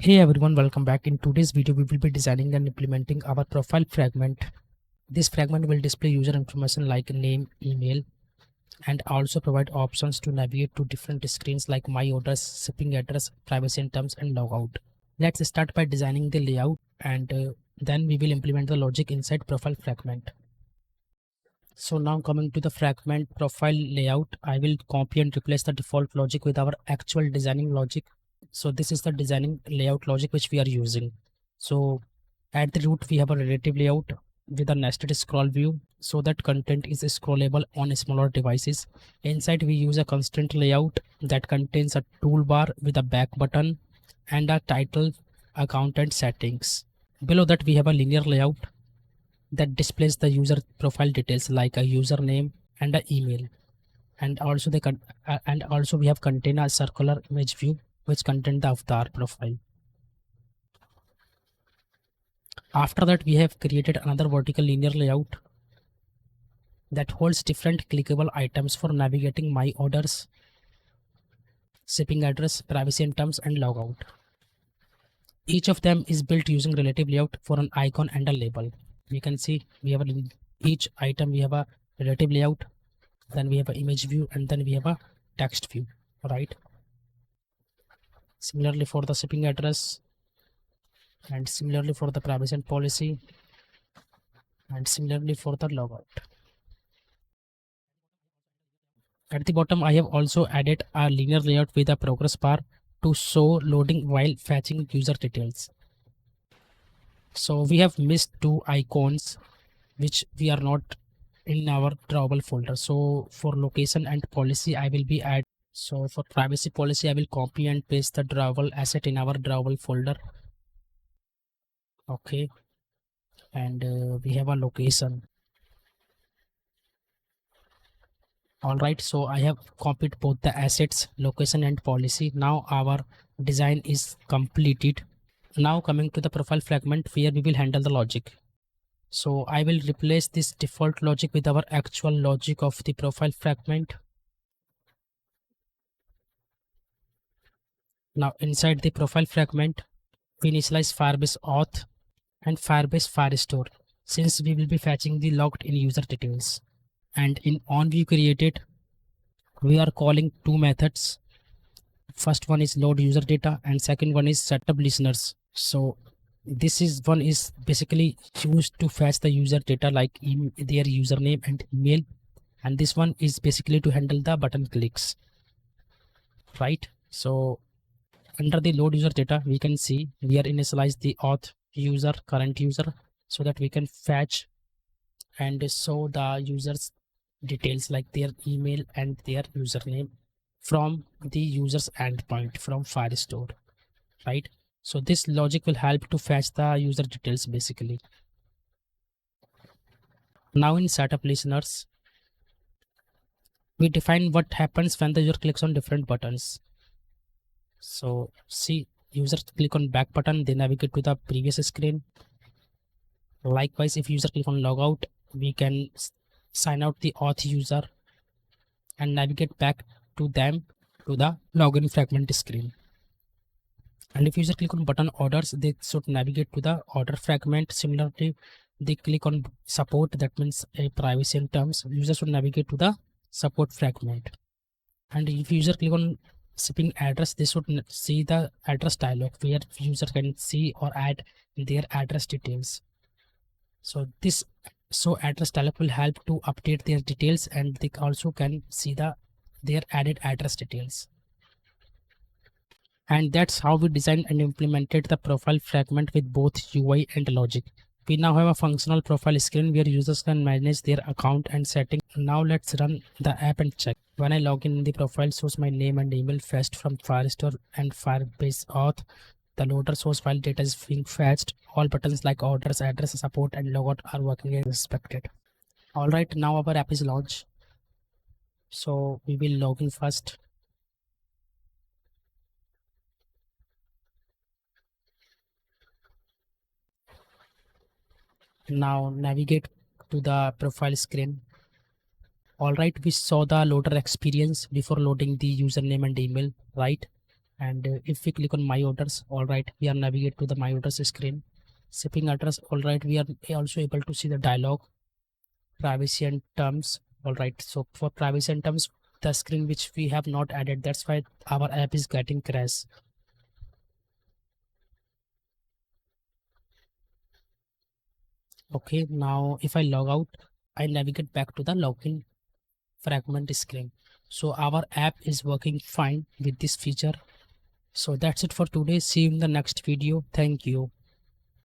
Hey everyone, welcome back. In today's video, we will be designing and implementing our profile fragment. This fragment will display user information like name, email, and also provide options to navigate to different screens like my orders, shipping address, privacy and terms, and logout. Let's start by designing the layout and then we will implement the logic inside profile fragment. So now coming to the fragment profile layout, I will copy and replace the default logic with our actual designing logic. So this is the designing layout logic which we are using. So at the root we have a relative layout with a nested scroll view so that content is scrollable on smaller devices. Inside we use a constant layout that contains a toolbar with a back button and a title, account and settings. Below that we have a linear layout that displays the user profile details like a username and an email. And also we have contain a circular image view which contain the avatar profile. After that we have created another vertical linear layout that holds different clickable items for navigating my orders, shipping address, privacy and terms, and logout. Each of them is built using relative layout for an icon and a label. We can see we have each item we have a relative layout, then we have an image view, and then we have a text view, right? Similarly for the shipping address, and similarly for the privacy and policy, and similarly for the logout. At the bottom I have also added a linear layout with a progress bar to show loading while fetching user details. So we have missed two icons which we are not in our drawable folder. So for location and policy I will be add. So for privacy policy I will copy and paste the drawable asset in our drawable folder. Okay, and we have a location. All right, so I have copied both the assets, location and policy. Now our design is completed. Now coming to the profile fragment where we will handle the logic. So I will replace this default logic with our actual logic of the profile fragment. Now inside the profile fragment, we initialize Firebase auth and Firebase Firestore since we will be fetching the logged in user details. And in onView created, we are calling two methods. First one is load user data and second one is setup listeners. So this is one is basically used to fetch the user data like their username and email, and this one is basically to handle the button clicks, right? So under the load user data we can see we are initialize the auth user current user so that we can fetch and show the users details like their email and their username from the user's endpoint from Firestore, right? So this logic will help to fetch the user details basically. Now in setup listeners, we define what happens when the user clicks on different buttons. So see, user click on back button, they navigate to the previous screen. Likewise, if user click on logout, we can sign out the auth user and navigate back to them to the login fragment screen. And if user click on button orders, they should navigate to the order fragment. Similarly, they click on support, that means a privacy and terms, user should navigate to the support fragment. And if user click on shipping address, they should see the address dialog where user can see or add their address details. So this address dialog will help to update their details, and they also can see their added address details. And that's how we designed and implemented the profile fragment with both UI and logic. We now have a functional profile screen where users can manage their account and settings. Now let's run the app and check. When I log in, the profile shows my name and email fetched from Firestore and Firebase auth. The loader shows file data is being fetched. All buttons like orders, address, support, and logout are working as expected. All right, now our app is launched. So we will log in first. Now navigate to the profile screen. All right, we saw the loader experience before loading the username and email, right? And if we click on my orders, all right, we are navigate to the my orders screen. Shipping address, all right, we are also able to see the dialog, privacy and terms. All right, so for privacy and terms, the screen which we have not added, that's why our app is getting crash. Okay, now if I log out, I navigate back to the login fragment screen. So our app is working fine with this feature. So that's it for today. See you in the next video. Thank you.